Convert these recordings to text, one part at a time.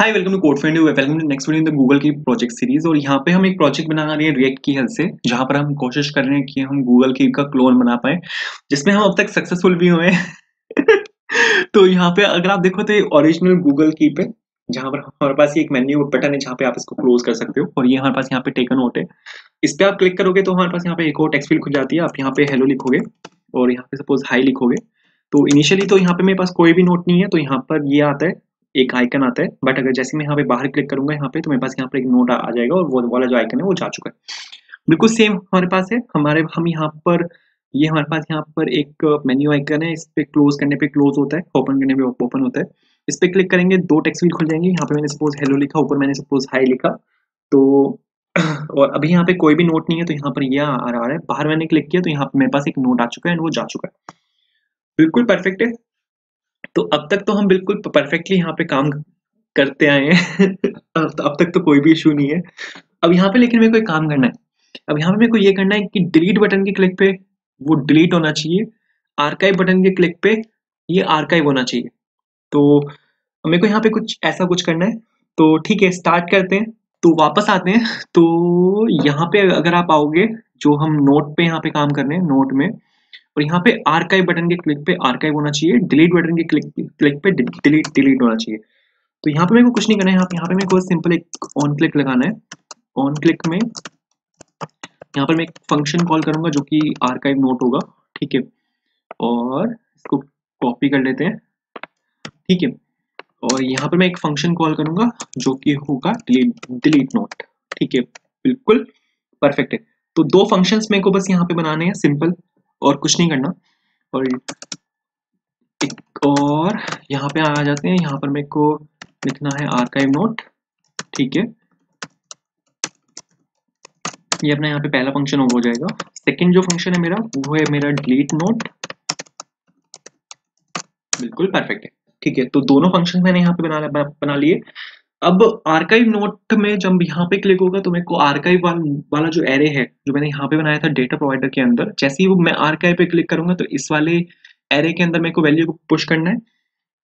Hi welcome to code friend welcome to next video in the Google keep project series. और यहाँ पे हम एक प्रोजेक्ट बना रहे हैं रिएक्ट की हेल्प से, जहाँ पर हम कोशिश कर रहे हैं कि हम गूगल की का क्लोन बना पाए, जिसमें हम अब तक सक्सेसफुल भी हुए हैं। तो यहाँ पे अगर आप देखो तो ओरिजिनल गूगल की पे जहाँ पर हमारे पास ये एक मेन्यू बटन है जहाँ पे आप इसको क्लोज कर सकते हो, और ये हमारे पास यहाँ पे टेकन नोट है। इस पे आप क्लिक करोगे तो हमारे पास यहाँ पे एक और टेक्स्ट फील्ड खुल जाती है। आप यहाँ पे हेलो लिखोगे और यहाँ पे सपोज हाई लिखोगे। तो इनिशियली तो यहाँ पे मेरे पास कोई भी नोट नहीं है, तो यहाँ पर ये आता है, एक आइकन आता है। बट अगर जैसे मैं यहाँ पे बाहर क्लिक करूंगा यहाँ पे, तो मेरे पास यहाँ पे एक नोट आ जाएगा और वो वाला जो आइकन है वो जा चुका है। बिल्कुल सेम हमारे पास है। हम यहाँ पर ये हमारे पास यहाँ पर एक मेन्यू आइकन है। इस पे क्लोज करने पे क्लोज होता है, ओपन करने पे ओपन होता है। इस पे क्लिक करेंगे, दो टेक्स्ट फील्ड खुल जाएंगे। यहाँ पे मैंने सपोज हेलो लिखा, ऊपर मैंने सपोज हाई लिखा। तो और अभी यहाँ पे कोई भी नोट नहीं है, तो यहाँ पर ये आ रहा है। बाहर मैंने क्लिक किया तो यहाँ पे मेरे पास एक नोट आ चुका है एंड वो जा चुका है। बिल्कुल परफेक्ट है। तो अब तक तो हम बिल्कुल परफेक्टली यहाँ पे काम करते आए हैं। अब तक तो कोई भी इशू नहीं है। अब यहाँ पे लेकिन मेरे को एक काम करना है। अब यहाँ पे मेरे को ये करना है कि डिलीट बटन के क्लिक पे वो डिलीट होना चाहिए, आर्काइव बटन के क्लिक पे ये आर्काइव होना चाहिए। तो मेरे को यहाँ पे कुछ ऐसा कुछ करना है। तो ठीक है, स्टार्ट करते हैं। तो वापस आते हैं। तो यहाँ पे अगर आप आओगे, जो हम नोट पे यहाँ पे काम कर रहे हैं, नोट में, और यहाँ पे आर्काइव बटन के क्लिक पे आर्काइव होना चाहिए, डिलीट बटन के क्लिक पे डिलीट डिलीट होना चाहिए। तो यहाँ पे मेरे को कुछ नहीं करना है। यहाँ पे मेरे को सिंपल एक ऑन क्लिक लगाना है। ऑन क्लिक में यहाँ पर मैं एक फंक्शन कॉल करूंगा जो कि आर्काइव नोट होगा। ठीक है, और इसको कॉपी कर लेते हैं। ठीक है, और यहाँ पर मैं एक फंक्शन कॉल करूंगा जो कि होगा डिलीट डिलीट नोट। ठीक है, बिल्कुल परफेक्ट है। तो दो फंक्शंस मेरे को बस यहाँ पे बनाने हैं, सिंपल, और कुछ नहीं करना। और और यहाँ पे आ जाते हैं। यहाँ पर मेरे को लिखना है आर्काइव नोट। ठीक है, ये अपना यहाँ पे पहला फंक्शन हो जाएगा। सेकंड जो फंक्शन है मेरा, वो है मेरा डिलीट नोट। बिल्कुल परफेक्ट है। ठीक है, तो दोनों फंक्शन मैंने यहाँ पे बना लिए। अब आर्काइव नोट में जब यहाँ पे क्लिक होगा तो मेरे को आर्काइव वाला जो एरे है जो मैंने यहाँ पे बनाया था डेटा प्रोवाइडर के अंदर, जैसे ही वो मैं आर्काइव पे क्लिक करूंगा तो इस वाले एरे के अंदर मेरे को वैल्यू को पुश करना है।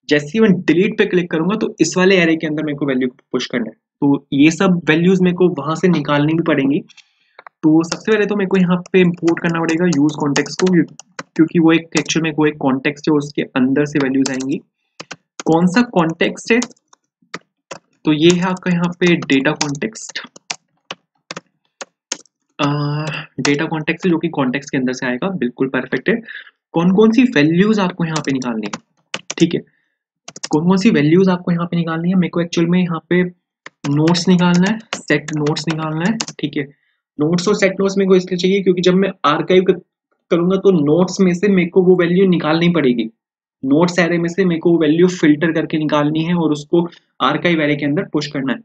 जैसे ही मैं डिलीट पे क्लिक करूंगा तो इस वाले एरे के अंदर मेरे को वैल्यू को पुश करना है। तो ये सब वैल्यूज मेरे को वहां से निकालनी भी पड़ेंगी। तो सबसे पहले तो मेरे को यहाँ पे इंपोर्ट करना पड़ेगा यूज कॉन्टेक्स्ट को, क्योंकि वो एक एक्चुअल में वो एक कॉन्टेक्स्ट है, उसके अंदर से वैल्यूज आएंगी। कौन सा कॉन्टेक्स्ट है? तो ये है आपका यहाँ पे डेटा कॉन्टेक्स्ट। डेटा कॉन्टेक्स्ट है जो कि कॉन्टेक्स्ट के अंदर से आएगा। बिल्कुल परफेक्ट है। कौन कौन सी वैल्यूज आपको यहाँ पे निकालनी है? ठीक है, कौन कौन सी वैल्यूज आपको यहाँ पे निकालनी है? मेरे को एक्चुअल में यहाँ पे नोट्स निकालना है, सेट नोट्स निकालना है। ठीक है, नोट्स और सेट नोट्स मेरे को इसलिए चाहिए क्योंकि जब मैं आर्काइव करूंगा तो नोट्स में से मेरे को वो वैल्यू निकालनी पड़ेगी। नोट्स एरे में से मेरे को वो वैल्यू फिल्टर करके निकालनी है और उसको आर्काइव एरे के अंदर पुश करना है।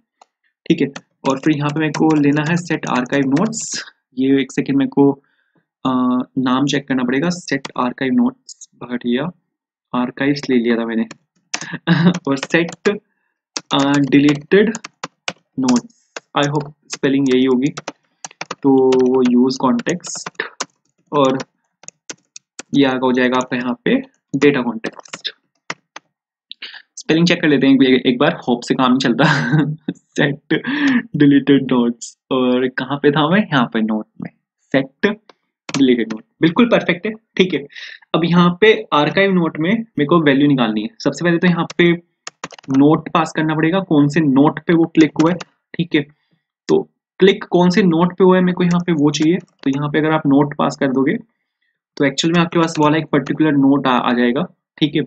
ठीक है, और फिर यहाँ पे मेरे को लेना है सेट आर्काइव नोट्स। ये एक सेकेंड मेरे को नाम चेक करना पड़ेगा। सेट आर्काइव नोट्स, बढ़िया, आर्काइव्स ले लिया था मैंने। और set deleted notes, I hope spelling यही होगी। तो वो यूज कॉन्टेक्स्ट, और ये आगे हो जाएगा आपका यहाँ पे डेटा कॉन्टेक्स्ट। स्पेलिंग चेक कर लेते हैं एक बार, होप से काम नहीं चलता। सेट डिलीटेड नोट्स, और कहाँ पे था मैं? यहाँ पे नोट में सेट डिलीटेड नोट। बिल्कुल परफेक्ट है। ठीक है, अब यहाँ पे आर्काइव नोट में मेरे को वैल्यू निकालनी है। सबसे पहले तो यहाँ पे नोट पास करना पड़ेगा, कौन से नोट पे वो क्लिक हुआ है। ठीक है, तो क्लिक कौन से नोट पे हुआ है मेरे को यहाँ पे वो चाहिए। तो यहाँ पे अगर आप नोट पास कर दोगे तो एक्चुअल में आपके पास वाला एक पर्टिकुलर नोट आ जाएगा। ठीक है,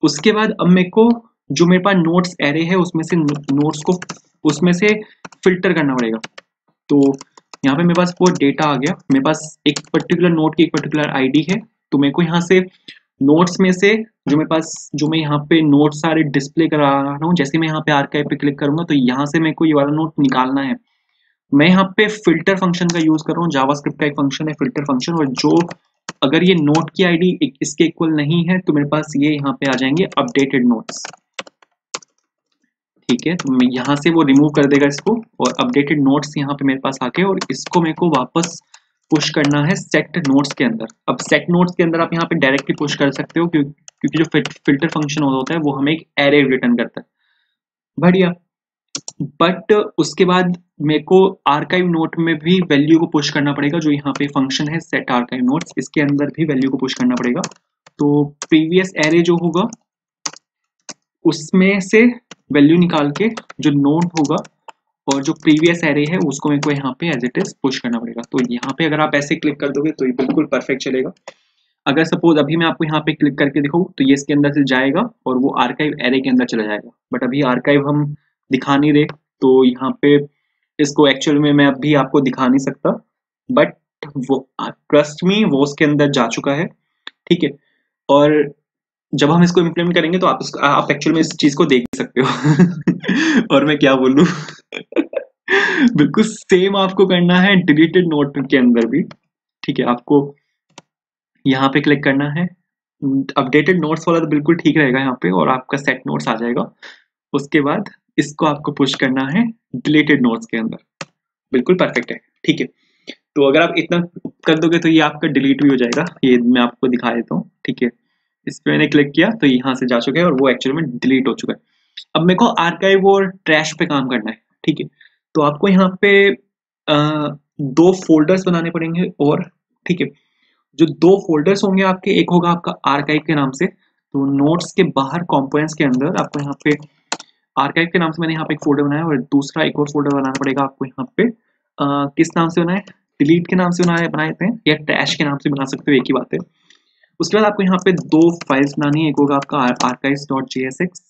उसके बाद अब मेरे को जो मेरे पास नोट्स एरे है उसमें से नोट्स को उसमें से फिल्टर करना पड़ेगा। तो यहाँ पे मेरे पास वो डेटा आ गया। मेरे पास एक पर्टिकुलर नोट की एक पर्टिकुलर आईडी है। तो मेरे को यहाँ से नोट्स में से जो मेरे पास जो मैं यहाँ पे नोट सारे डिस्प्ले करा रहा हूँ, जैसे मैं यहाँ पे आर्काइव पे क्लिक करूंगा तो यहाँ से मेरे को ये वाला नोट निकालना है। मैं यहाँ पे फिल्टर फंक्शन का यूज कर रहा हूँ, जावास्क्रिप्ट का एक फंक्शन है फिल्टर फंक्शन। और जो अगर ये नोट की आईडी इसके इक्वल नहीं है तो मेरे पास ये यहाँ पे आ जाएंगे अपडेटेड नोट्स। ठीक है, तो मैं यहाँ से वो रिमूव कर देगा इसको, और अपडेटेड नोट्स यहाँ पे मेरे पास आके, और इसको मेरे को वापस पुश करना है सेट नोट्स के अंदर। अब सेट नोट्स के अंदर आप यहाँ पे डायरेक्टली पुश कर सकते हो, क्योंकि जो फिल्टर फंक्शन होता है वो हमें एक एरे रिटर्न करता है। बढ़िया। बट उसके बाद मेरे को आर्काइव नोट में भी वैल्यू को पुश करना पड़ेगा, जो यहाँ पे फंक्शन है सेट आर्काइव नोट्स, इसके अंदर भी वैल्यू को पुश करना पड़ेगा। तो प्रीवियस एरे जो होगा उसमें से वैल्यू निकाल के जो नोट होगा और जो प्रीवियस एरे है उसको मेरे को यहाँ पे एज इट इज पुश करना पड़ेगा। तो यहाँ पे अगर आप ऐसे क्लिक कर दोगे तो ये बिल्कुल परफेक्ट चलेगा। अगर सपोज अभी मैं आपको यहाँ पे क्लिक करके दिखाऊं तो ये इसके अंदर से जाएगा और वो आर्काइव एरे के अंदर चला जाएगा। बट अभी आर्काइव हम दिखा नहीं रहे, तो यहाँ पे इसको एक्चुअल में मैं अभी आपको दिखा नहीं सकता, बट वो ट्रस्ट मी वो उसके अंदर जा चुका है, ठीक है। और जब हम इसको इम्प्लीमेंट करेंगे तो आप एक्चुअल में इस चीज को देख सकते हो और मैं क्या बोलूं बिल्कुल सेम आपको करना है डिलीटेड नोट के अंदर भी, ठीक है। आपको यहाँ पे क्लिक करना है, अपडेटेड नोट्स वाला तो बिल्कुल ठीक रहेगा यहाँ पे और आपका सेट नोट्स आ जाएगा। उसके बाद इसको आपको पुश करना है डिलीटेड नोट्स के अंदर, बिल्कुल परफेक्ट है, ठीक है। तो अगर आप इतना कर दोगे तो ये आपका डिलीट भी हो जाएगा, ये मैं आपको दिखा देता हूँ, ठीक है। इस पे मैंने क्लिक किया तो यहाँ से जा चुका है और वो एक्चुअल में डिलीट हो चुका है। अब मेरे को आर्काइव और ट्रैश पे काम करना है, ठीक है। तो आपको यहाँ पे दो फोल्डर्स बनाने पड़ेंगे और, ठीक है। जो दो फोल्डर्स होंगे आपके, एक होगा आपका आर्काइव के नाम से, तो नोट्स के बाहर कंपोनेंट्स के अंदर आपको यहाँ पे आर्काइव के नाम से मैंने यहाँ पे एक फोल्डर बनाया और दूसरा एक और फोल्डर बनाना पड़ेगा आपको यहाँ पे किस नाम से बनाए, डिलीट के नाम से बनाए थे या ट्रैश के नाम से बना सकते हो, एक ही बात है। उसके बाद आपको यहाँ पे दो फाइल्स बनानी है, एक होगा आपका archives.jsx,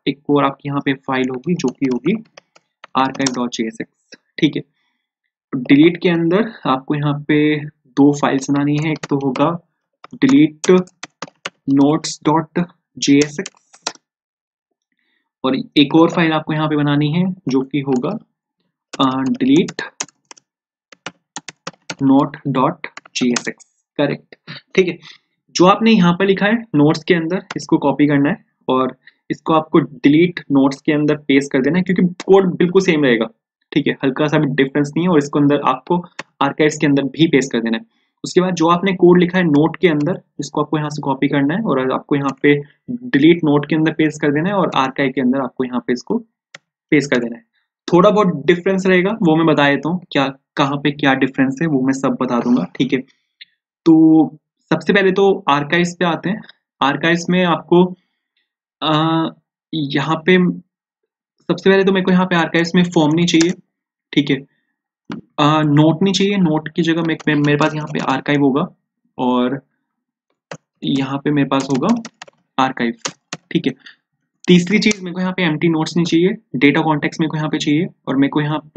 एक और आपकी यहाँ पे फाइल होगी जो कि होगी archive.jsx, ठीक है। डिलीट के अंदर आपको यहाँ पे दो फाइल्स बनानी है, एक तो होगा डिलीट notes.jsx और एक और फाइल आपको यहाँ पे बनानी है जो कि होगा डिलीट note.jsx, करेक्ट, ठीक है। जो आपने यहाँ पर लिखा है नोट्स के अंदर इसको कॉपी करना है और इसको आपको डिलीट नोट्स के अंदर पेस्ट कर देना है, क्योंकि कोड बिल्कुल सेम रहेगा, ठीक है, हल्का सा भी डिफरेंस नहीं है। और इसको अंदर आपको आर्काइव्स के अंदर भी पेस्ट कर देना है। उसके बाद जो आपने कोड लिखा है नोट के अंदर, इसको आपको यहाँ से कॉपी करना है और आपको यहाँ पे डिलीट नोट के अंदर पेस्ट कर देना है और आर्काइव के अंदर आपको यहाँ पे इसको पेस्ट कर देना है। थोड़ा बहुत डिफरेंस रहेगा, वो मैं बता देता हूँ क्या कहाँ पे क्या डिफरेंस है, वो मैं सब बता दूंगा, ठीक है। तो सबसे पहले तो आर्काइव्स पे आते हैं। आर्काइव्स में आपको यहाँ पे सबसे पहले तो मेरे को यहाँ पे आर्काइव्स में फॉर्म नहीं चाहिए, ठीक है। नोट नहीं चाहिए, नोट की जगह मेरे पास यहाँ पे आर्काइव होगा और यहाँ पे मेरे पास होगा आर्काइव, ठीक है। तीसरी चीज मेरे को यहाँ पे एम्प्टी नोट्स नहीं चाहिए, डेटा कॉन्टेक्स्ट मेरे को यहाँ पे चाहिए और मेरे को यहाँ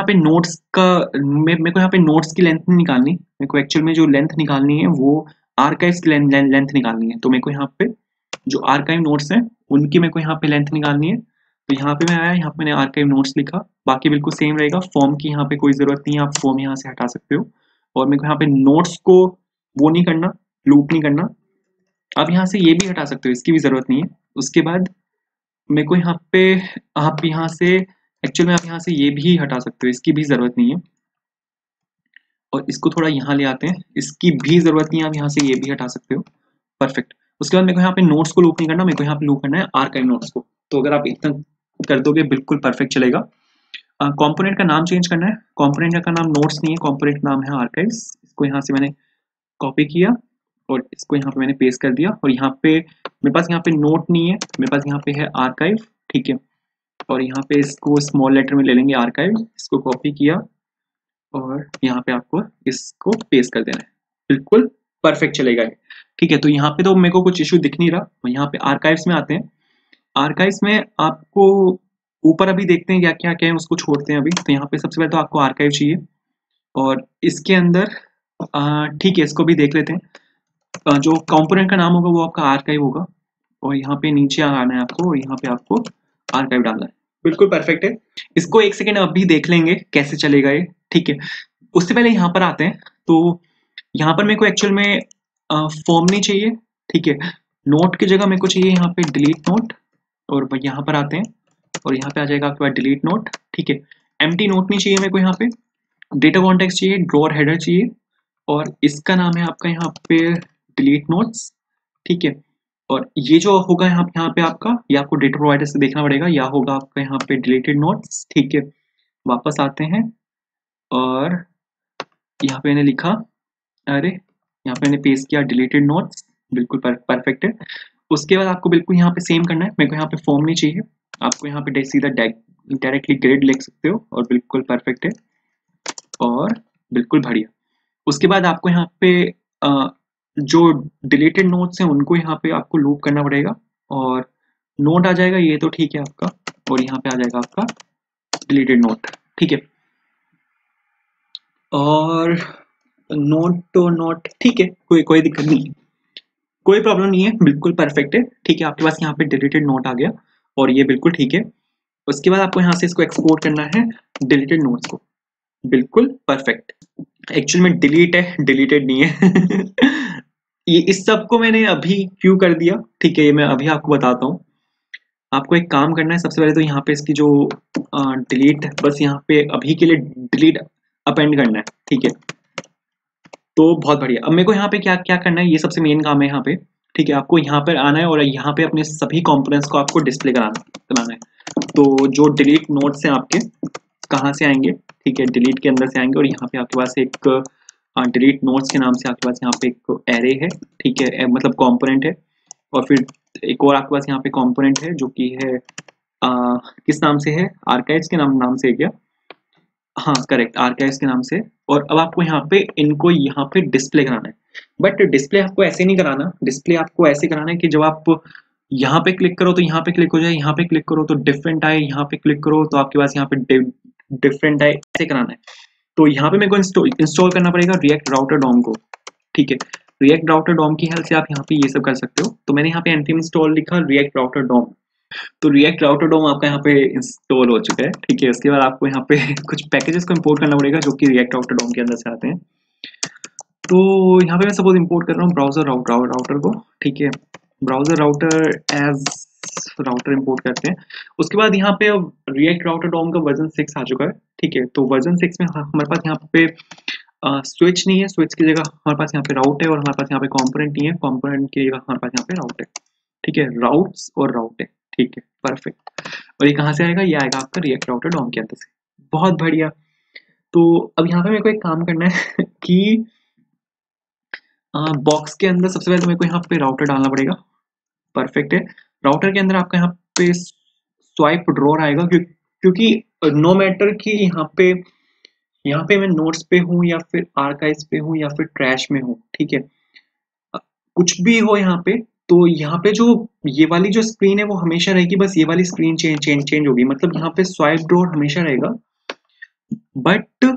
पे नोट्स का मेरे को यहाँ पे नोट्स की लेंथ नहीं निकालनी, मेरे को एक्चुअल में जो लेंथ निकालनी है वो आर्काइव्स की लेंथ निकालनी है। तो मेरे को यहाँ पे जो आर्काइव नोट्स हैं उनकी मेरे को यहाँ पे लेंथ निकालनी है। तो यहाँ पे मैं आया, यहाँ पे मैंने आर्काइव नोट्स लिखा, बाकी बिल्कुल सेम रहेगा। फॉर्म की यहाँ पे कोई जरूरत नहीं है, आप फॉर्म यहाँ से हटा सकते हो। और मेरे को यहाँ पे नोट्स को वो नहीं करना, लूप नहीं करना। आप यहाँ से ये भी हटा सकते हो, इसकी भी जरूरत नहीं है। उसके बाद मेरे को यहाँ पे आप यहाँ से एक्चुअल में आप यहाँ से ये भी हटा सकते हो, इसकी भी जरूरत नहीं है। और इसको थोड़ा यहाँ ले आते हैं, इसकी भी जरूरत नहीं है, आप यहाँ से ये भी हटा सकते हो, परफेक्ट। उसके बाद मेरे को यहाँ पे नोट्स को लूप नहीं करना, मेरे को यहाँ पे लूप करना है आर्काइव नोट्स को। तो अगर आप इतना कर दोगे बिल्कुल परफेक्ट चलेगा। कंपोनेंट का नाम चेंज करना है, कंपोनेंट का नाम नोट्स नहीं है, कंपोनेंट नाम है आर्काइव्स। इसको यहाँ से मैंने कॉपी किया और इसको यहाँ पे मैंने पेस्ट कर दिया और यहाँ पे मेरे पास यहाँ पे नोट नहीं है, मेरे पास यहाँ पे है आर्काइव, ठीक है। और यहाँ पे इसको स्मॉल लेटर में ले लेंगे आर्काइव, इसको कॉपी किया और यहाँ पे आपको इसको पेस्ट कर देना है, बिल्कुल परफेक्ट चलेगा ये, ठीक है। तो यहाँ पे तो मेरे को कुछ इशू दिख नहीं रहा। और यहाँ पे आर्काइव्स में आते हैं। आर्काइव्स में आपको ऊपर अभी देखते हैं क्या क्या क्या है, उसको छोड़ते हैं अभी। तो यहाँ पे सबसे पहले तो आपको आर्काइव चाहिए और इसके अंदर ठीक है, इसको भी देख लेते हैं। जो कंपोनेंट का नाम होगा वो आपका आर्काइव होगा और यहाँ पे नीचे आना है आपको और यहाँ पे आपको आर्काइव डालना है, बिल्कुल परफेक्ट है। इसको एक सेकेंड अभी देख लेंगे कैसे चलेगा ये, ठीक है। उससे पहले यहाँ पर आते हैं। तो यहाँ पर मेरे को एक्चुअल में फॉर्म नहीं चाहिए, ठीक है। नोट की जगह मेरे को चाहिए यहाँ पे डिलीट नोट और यहाँ पर आते हैं और यहाँ पे आ जाएगा आपके पास डिलीट नोट, ठीक है। एम्प्टी नोट नहीं चाहिए मेरे को, यहाँ पे डेटा कॉन्टेक्स्ट चाहिए, ड्रॉर हेडर चाहिए और इसका नाम है आपका यहाँ पे डिलीट नोट्स, ठीक है। और ये जो होगा यहाँ पे आपका, ये आपको डेटा प्रोवाइडर से देखना पड़ेगा, या होगा आपका यहाँ पे डिलीटेड नोट्स। ठीक है, वापस आते हैं और यहाँ पे मैंने लिखा, अरे यहाँ पे मैंने पेस्ट किया डिलीटेड नोट्स, बिल्कुल परफेक्ट है। उसके बाद आपको बिल्कुल यहाँ पे सेम करना है, मेरे को यहाँ पे फॉर्म नहीं चाहिए, आपको यहाँ पे सीधा डायरेक्टली ग्रेड लिख सकते हो और बिल्कुल परफेक्ट है और बिल्कुल बढ़िया। उसके बाद आपको यहाँ पे जो डिलीटेड नोट्स हैं उनको यहाँ पे आपको लूप करना पड़ेगा और नोट आ जाएगा, ये तो ठीक है आपका, और यहाँ पे आ जाएगा आपका डिलीटेड नोट। ठीक है, और नोट तो नोट ठीक है, कोई कोई दिक्कत नहीं है, कोई प्रॉब्लम नहीं है, बिल्कुल परफेक्ट है। ठीक है, आपके पास यहाँ पे डिलीटेड नोट आ गया और ये बिल्कुल ठीक है। उसके बाद आपको यहाँ से इसको एक्सपोर्ट करना है डिलीटेड नोट्स को, बिल्कुल परफेक्ट। एक्चुअल में डिलीट है, डिलीटेड नहीं है। ये इस सब को मैंने अभी क्यों कर दिया, ठीक है, ये मैं अभी आपको बताता हूँ। आपको एक काम करना है, सबसे पहले तो यहाँ पे इसकी जो डिलीट, बस यहाँ पे अभी के लिए डिलीट अपेंड करना है। ठीक है, तो बहुत बढ़िया। अब मेरे को यहाँ पे क्या क्या करना है, ये सबसे मेन काम है यहाँ पे। ठीक है, आपको यहाँ पर आना है और यहाँ पे अपने सभी कंपोनेंट्स को आपको डिस्प्ले कराना है। तो जो डिलीट नोट्स हैं आपके कहाँ से आएंगे, ठीक है, डिलीट के अंदर से आएंगे और यहाँ पे आपके पास एक डिलीट नोट्स के नाम से आपके पास यहाँ पे एक एरे है। ठीक है, मतलब कंपोनेंट है, और फिर एक और आपके पास यहाँ पे कंपोनेंट है जो कि है किस नाम से है, आर्काइव्स के नाम से है क्या, हाँ करेक्ट, आर्काइव्स के नाम से। और अब आपको यहाँ पे इनको यहाँ पे डिस्प्ले कराना है, बट डिस्प्ले आपको ऐसे नहीं कराना, डिस्प्ले आपको ऐसे कराना है कि जब आप यहाँ पे क्लिक करो तो यहाँ पे क्लिक हो जाए, यहाँ पे क्लिक करो तो डिफरेंट आए, यहाँ पे क्लिक करो तो आपके पास यहाँ पे डिफरेंट आए, ऐसे कराना है। तो यहाँ पे मेरे को इंस्टॉल करना पड़ेगा रिएक्ट राउटर डॉम को। ठीक है, रिएक्ट राउटर डॉम की हेल्प से आप यहाँ पे ये सब कर सकते हो। तो मैंने यहाँ पे npm इंस्टॉल लिखा रिएक्ट राउटर डॉम, तो रिएक्ट राउटर डॉम आपका यहाँ पे इंस्टॉल हो चुका है। ठीक है, उसके बाद आपको यहाँ पे कुछ पैकेजेस को इंपोर्ट करना पड़ेगा जो कि रिएक्ट राउटर डॉम के अंदर से आते हैं। तो यहाँ पे मैं सपोज इंपोर्ट कर रहा हूँ ब्राउजर राउटर को। ठीक है, browser router as router import करते हैं। उसके बाद यहाँ पे रिएक्ट राउटर डॉम का वर्जन 6 आ चुका है। ठीक है, तो वर्जन 6 में हमारे पास यहाँ पे स्विच नहीं है, स्विच की जगह हमारे पास यहाँ पे राउट है, और हमारे पास यहाँ पे कंपोनेंट नहीं है, कंपोनेंट की जगह हमारे पास यहाँ पे राउट है। ठीक है, राउट्स और राउट है। ठीक है, परफेक्ट। और ये कहाँ से आएगा, ये आएगा आपका रिएक्ट राउटर डॉम के अंदर से। बहुत बढ़िया। तो अब यहाँ पे मेरे को एक काम करना है कि बॉक्स के अंदर सबसे पहले तो मेरे को यहाँ पे राउटर डालना पड़ेगा। परफेक्ट है, राउटर के अंदर आपका यहाँ पे स्वाइप ड्रॉर आएगा, क्योंकि नो मैटर कि यहाँ पे मैं नोट्स पे हूँ या फिर आर्काइव्स पे हूँ या फिर ट्रैश में हूँ। ठीक है, कुछ भी हो यहाँ पे, तो यहाँ पे जो ये वाली जो स्क्रीन है वो हमेशा रहेगी, बस ये वाली स्क्रीन चेंज होगी। मतलब यहाँ पे स्वाइप ड्रॉर हमेशा रहेगा, बट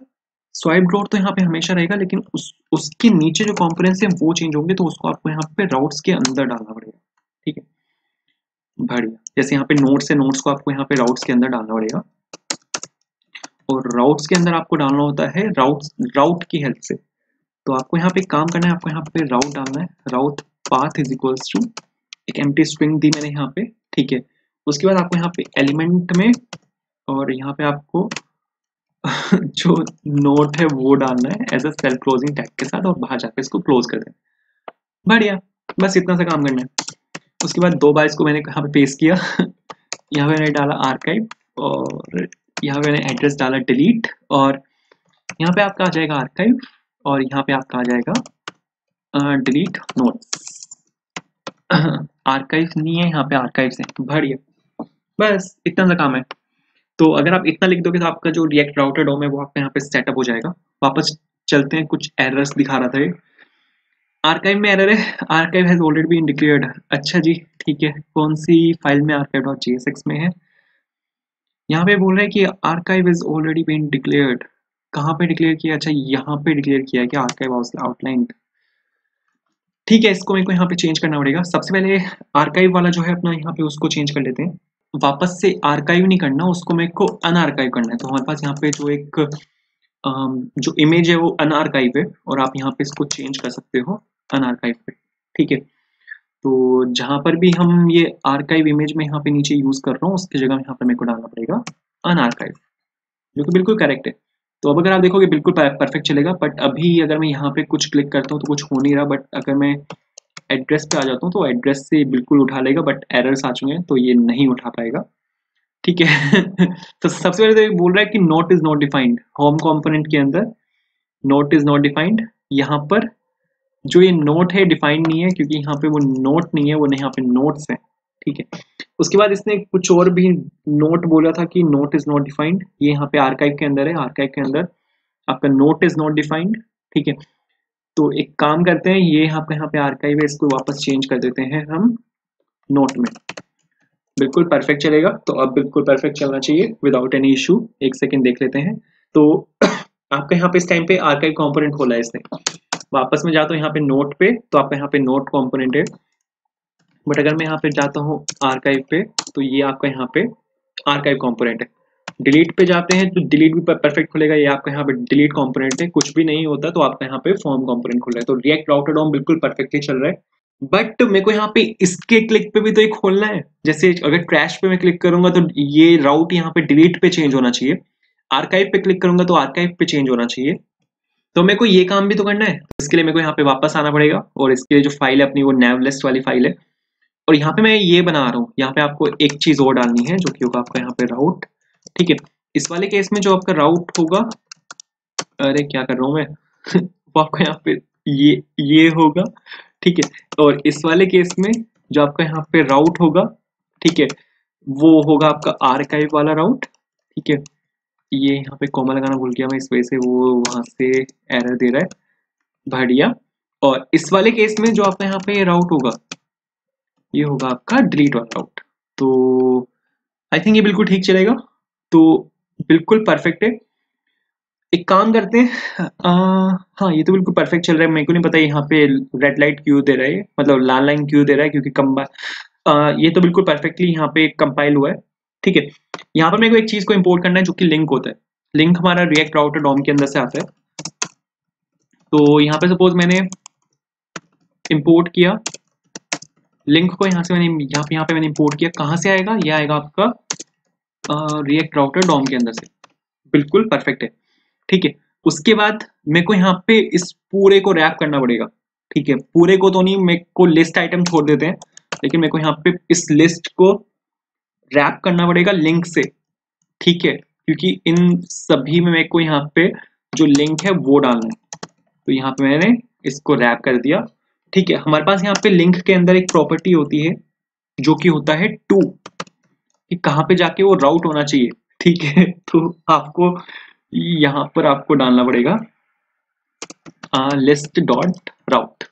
स्वाइप ड्रॉर तो यहाँ पे हमेशा रहेगा, लेकिन उसके नीचे जो कंपोनेंट्स हैं वो चेंज होंगे, तो उसको आपको यहाँ पे राउट्स के अंदर डालना पड़ेगा। ठीक है, बढ़िया। जैसे यहाँ पे नोट्स है, नोट्स को आपको यहाँ पे राउट्स के अंदर डालना पड़ेगा, और राउट्स के अंदर आपको डालना होता है राउट की हेल्प से। तो आपको यहाँ पे काम करना है, आपको यहाँ पे राउट डालना है, राउट पाथ इज इक्वल्स टू, एक एम्प्टी स्ट्रिंग दी मैंने यहाँ पे। ठीक है, उसके बाद आपको यहाँ पे एलिमेंट में, और यहाँ पे आपको जो नोट है वो डालना है as a self closing tag के साथ, और बाहर जाकर इसको क्लोज कर देना। बढ़िया, बस इतना सा काम करना है। उसके बाद 2 बार इसको मैंने यहाँ पे पेस्ट किया। यहाँ पे मैंने डाला आर्काइव, और यहाँ पे मैंने एड्रेस डाला डिलीट, और यहाँ पे आपका आ जाएगा आर्काइव, और यहाँ पे आपका आ जाएगा डिलीट नोट्स। आर्काइव नहीं है यहाँ पे, आर्काइव है। बढ़िया, बस इतना सा काम है। तो अगर आप इतना लिख दोगे तो आपका जो रिएक्ट राउटर डॉम है वो आपका यहाँ पे सेटअप हो जाएगा। वापस चलते हैं, कुछ एरर्स दिखा रहा था ये। आर्काइव में एरर है, archive has already been declared. अच्छा जी, ठीक है, कौन सी फाइल में, archive.jsx में है। यहाँ पे बोल रहे हैं कि archive is already been declared. कहाँ पे डिक्लेयर किया, अच्छा यहाँ पे डिक्लेयर किया है कि आर्काइव आउटलाइन। ठीक है, इसको मेरे को यहाँ पे चेंज करना पड़ेगा। सबसे पहले आर्काइव वाला जो है अपना यहाँ पे उसको चेंज कर लेते हैं। वापस से आर्काइव नहीं करना, उसको मेरे को अनआर्काइव करना है। तो हमारे पास यहाँ पे जो एक जो इमेज है वो अनआर्काइव है, और आप यहाँ पे इसको चेंज कर सकते हो अनआर्काइव पे। ठीक है, तो जहाँ पर भी हम ये आर्काइव इमेज में यहाँ पे नीचे यूज कर रहा हूँ, उसकी जगह यहाँ पे मेरे को डालना पड़ेगा अनआर्काइव, जो कि बिल्कुल करेक्ट है। तो अब अगर आप देखोगे बिल्कुल परफेक्ट चलेगा, बट अभी अगर मैं यहाँ पे कुछ क्लिक करता हूँ तो कुछ हो नहीं रहा। बट अगर मैं एड्रेस पे आ जाता हूँ तो एड्रेस से बिल्कुल उठा लेगा, बट एरर्स आ चुके हैं तो ये नहीं उठा पाएगा। ठीक है। तो सबसे पहले तो ये बोल रहा है कि note is not defined. Home component के अंदर नोट इज नॉट डिफाइंड, यहाँ पर जो ये नोट है डिफाइंड नहीं है क्योंकि यहाँ पे वो नोट नहीं है, वो यहाँ पे नोट्स है। ठीक है। उसके बाद इसने कुछ और भी नोट बोला था कि नोट इज नॉट डिफाइंड, ये यहाँ पे आर्काइव के अंदर है, आर्काइव के अंदर आपका नोट इज नॉट डिफाइंड। ठीक है। तो एक काम करते हैं, ये यहाँ पे आर्काइव है, इसको वापस चेंज कर देते हैं हम नोट में। बिल्कुल परफेक्ट चलेगा। तो अब बिल्कुल परफेक्ट चलना चाहिए विदाउट एनी इशू। एक सेकेंड देख लेते हैं। तो आपका यहाँ पे इस टाइम पे आर्काइव कंपोनेंट खोला है इसने। वापस में जाता हूँ यहाँ पे नोट पे, तो आपका यहाँ पे नोट कंपोनेंट है। बट अगर मैं यहाँ पे जाता हूँ आर्काइव पे, तो ये आपका यहाँ पे आर्काइव कंपोनेंट है। डिलीट पे जाते हैं तो डिलीट भी परफेक्ट खुलेगा, ये आपका यहाँ पे डिलीट कंपोनेंट है। कुछ भी नहीं होता तो आपका यहाँ पे फॉर्म कंपोनेंट खुल रहा है। तो रिएक्ट राउटर डॉम बिल्कुल परफेक्टली चल रहा है। बट मेरे को यहाँ पे इसके क्लिक पे भी तो एक खोलना है। जैसे अगर ट्रैश पे मैं क्लिक करूंगा तो ये राउट यहाँ पे डिलीट पे चेंज होना चाहिए, आर्काइव पे क्लिक करूंगा तो आर्काइव पे चेंज होना चाहिए। तो मेरे को ये काम भी तो करना है। इसके लिए मेरे को यहाँ पे वापस आना पड़ेगा और इसके लिए जो फाइल है अपनी वो navlist वाली फाइल है। और यहाँ पे मैं ये बना रहा हूँ, यहाँ पे आपको एक चीज और डालनी है जो कि होगा आपका यहाँ पे राउट। ठीक है। इस वाले केस में जो आपका राउट होगा, अरे क्या कर रहा हूँ मैं वो आपका यहाँ पे ये होगा। ठीक है। और इस वाले केस में जो आपका यहाँ पे राउट होगा, ठीक है, वो होगा आपका आर्काइव वाला राउट। ठीक है। ये यहाँ पे कॉमा लगाना भूल गया मैं, इस वजह से वो वहां से एरर दे रहा है, बढ़िया। और इस वाले केस में जो आपका यहाँ पे राउट होगा, ये होगा आपका डिलीट वाला राउट। तो आई थिंक ये बिल्कुल ठीक चलेगा। तो बिल्कुल परफेक्ट है। एक काम करते हैं, हाँ ये तो बिल्कुल परफेक्ट चल रहा है। मेरे को नहीं पता यहाँ पे रेड लाइट क्यों दे रहा है, मतलब लाल लाइन क्यों दे रहा है, क्योंकि ये तो बिल्कुल परफेक्टली यहाँ पे कंपाइल हुआ है। ठीक है। यहाँ पर मेरे को एक चीज को इंपोर्ट करना है जो कि लिंक होता है। लिंक हमारा रिएक्ट राउटर डॉम के अंदर से आता है। तो यहाँ पे सपोज मैंने इंपोर्ट किया लिंक को, यहाँ से मैंने यहाँ पे मैंने इंपोर्ट किया। कहाँ से आएगा? ये आएगा आपका रिएक्ट राउटर डॉम के अंदर से। बिल्कुल परफेक्ट है। ठीक है। उसके बाद मेरे को यहाँ पे इस पूरे को रैप करना पड़ेगा। ठीक है। पूरे को तो नहीं, मेरे को लिस्ट आइटम छोड़ देते हैं, लेकिन मेरे को यहाँ पे इस लिस्ट को रैप करना पड़ेगा लिंक से। ठीक है। क्योंकि इन सभी में मेरे को यहाँ पे जो लिंक है वो डालना है। तो यहाँ पे मैंने इसको रैप कर दिया। ठीक है। हमारे पास यहाँ पे लिंक के अंदर एक प्रॉपर्टी होती है जो कि होता है टू, कि कहाँ पे जाके वो राउट होना चाहिए। ठीक है। तो आपको यहाँ पर आपको डालना पड़ेगा लिस्ट डॉट राउट,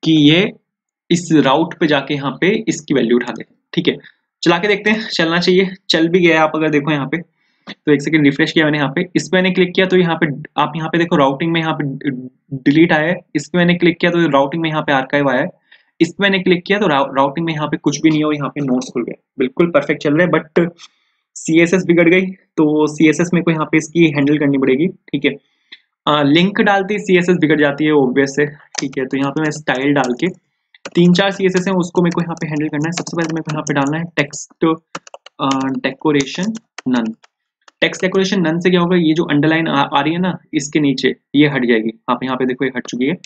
कि ये इस राउट पे जाके यहाँ पे इसकी वैल्यू उठा दे। ठीक है। चला के देखते हैं, चलना चाहिए। चल भी गया। आप अगर देखो यहाँ पे, तो एक सेकंड रिफ्रेश किया मैंने, यहाँ पे इस पे मैंने क्लिक किया तो यहाँ पे आप यहाँ पे देखो राउटिंग में यहाँ पे डिलीट आया है। इस पे मैंने क्लिक किया तो राउटिंग में यहाँ पे आर्काइव आया है। इस पे मैंने क्लिक किया तो राउटिंग में यहाँ पे कुछ भी नहीं है और यहाँ पे नोट्स खुल गए। बिल्कुल परफेक्ट चल रहा है। बट CSS बिगड़ गई, तो CSS मेरे को यहाँ पे इसकी हैंडल करनी पड़ेगी। ठीक है। लिंक डालते ही CSS बिगड़ जाती है ऑब्वियस है। ठीक है। तो यहाँ पे मैं स्टाइल डाल के 3-4 CSS है उसको मेरे को यहाँ पे हैंडल करना है। सबसे पहले मेरे को यहाँ पे डालना है text decoration none. Text decoration none से क्या होगा, ये जो अंडरलाइन आ रही है ना इसके नीचे, ये हट जाएगी। आप यहाँ पे देखो ये हट चुकी है।